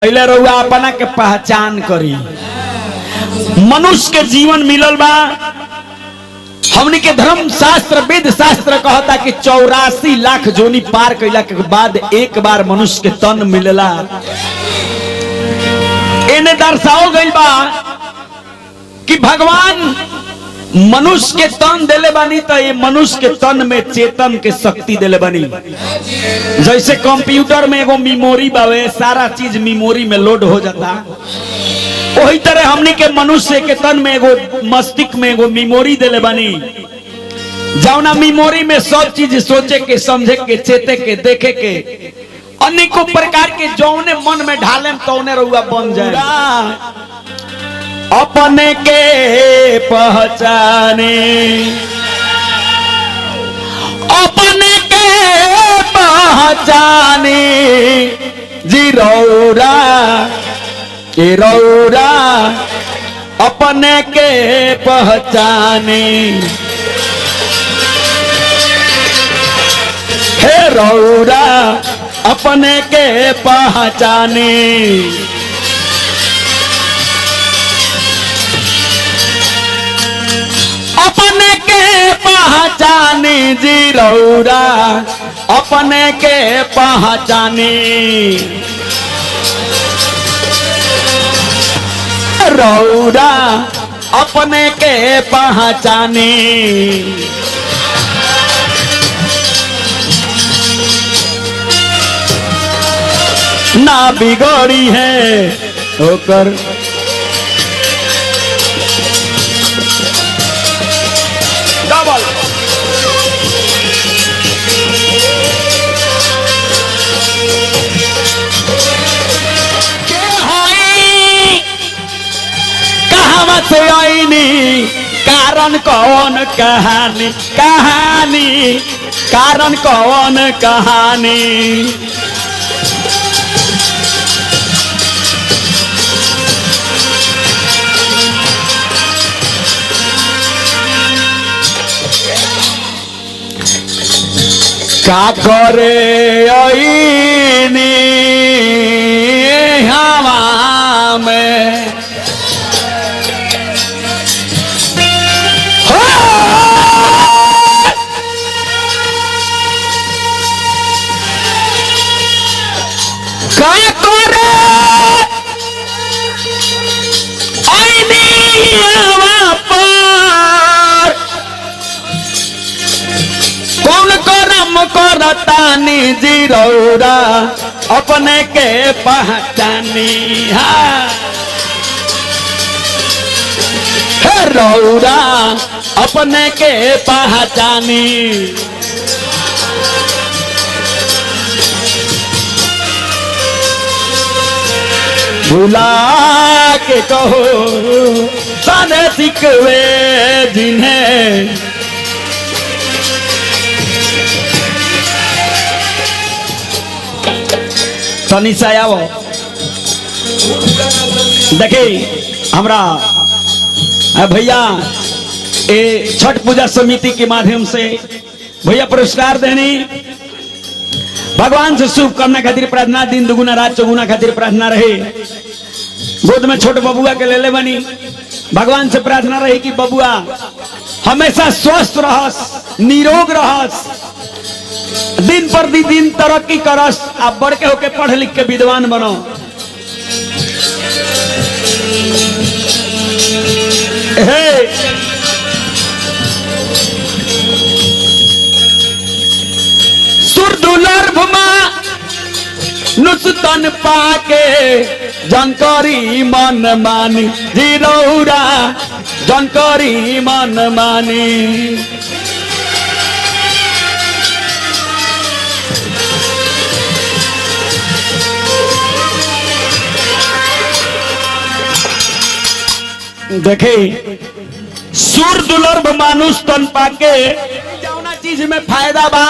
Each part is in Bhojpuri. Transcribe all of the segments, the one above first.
पहले रउआ अपना के पहचान करी। मनुष्य के जीवन मिलल बा, हमनी के धर्म शास्त्र वेद शास्त्र कहता कि 84 लाख जोनी पार कैला के बाद एक बार मनुष्य के तन मिलला। इन्हें दर्शाओ गई बा कि भगवान मनुष्य के तन देले बानी तो ये मनुष्य के तन में चेतन के शक्ति देले बानी। जैसे कंप्यूटर में एगो मेमोरी बावे, सारा चीज मेमोरी में लोड हो जाता, वही तरह हमनी के मनुष्य के तन में एगो मस्तिष्क में एगो मेमोरी देले बानी, जौना मेमोरी में सब चीज सोचे के, समझे के, चेते के, देखे के, अनेकों प्रकार के जौने मन में ढाले तौने रउआ बन जाए। अपने के पहचाने, अपने के पहचाने जीरौरा के रौरा, अपने के पहचाने हे रौरा, अपने के पहचाने। अपने के पहचाने जीरौरा, अपने के पहचाने रौरा, अपने के पहचाने। ना बिगड़ी है होकर डबल से आईनी कारण कौन कहानी, कहानी कारण कौन कहानी। का करे आईनी हवा में, करतानी जीरौरा, अपने के पहचानी है रौरा, अपने के पहचानी। भुला के कहो सारे सिकवे जिन्हें, तनी सा आओ देखिए हमरा भैया ए छठ पूजा समिति के माध्यम से भैया पुरस्कार देनी, भगवान से शुभ करना खातिर प्रार्थना, दिन दुगुना रात चौगुना खातिर प्रार्थना रहे। गोद में छोट बबुआ के ले बनी, भगवान से प्रार्थना रही कि बबुआ हमेशा स्वस्थ रहस, निरोग रहस, दिन पर दिन तरक्की करस, आप बढ़ के होके पढ़ लिख के विद्वान बनो। सुरदुलर्भ मां नुसतन पाके, जानकारी मन मानी जीरौरा, जानकारी मन मानी। देखे सुर दुलर्भ मानुष तन पाके, जौना चीज में फायदा बा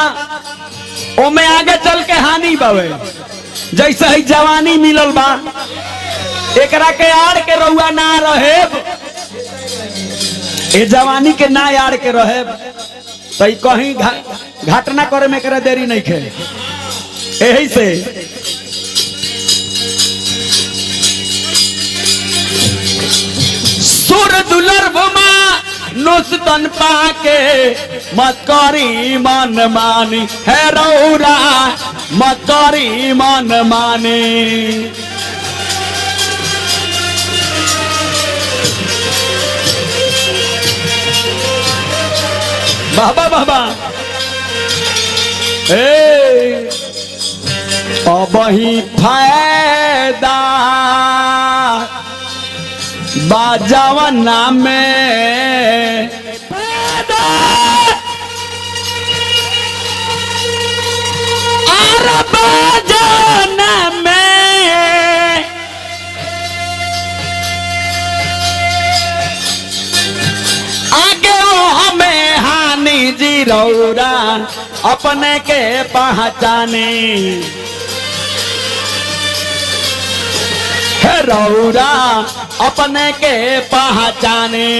ओमे आगे चल के हानि बावे। जैसे ही जवानी मिलल बा, एकरा के आड़ के रउआ ना रहे, ए जवानी के ना आड़ के रहे तो कहीं घटना करे में करे देरी नहीं खे। यही से नुस्तन पाके मत करी मन मानी है रौरा मत करी मन मानी बाबा बाबा अब ही फायदा बाजावना में बाजाना में आगे वो हमें हानि जीरौरा अपने के पहचाने रौरा अपने के पहचाने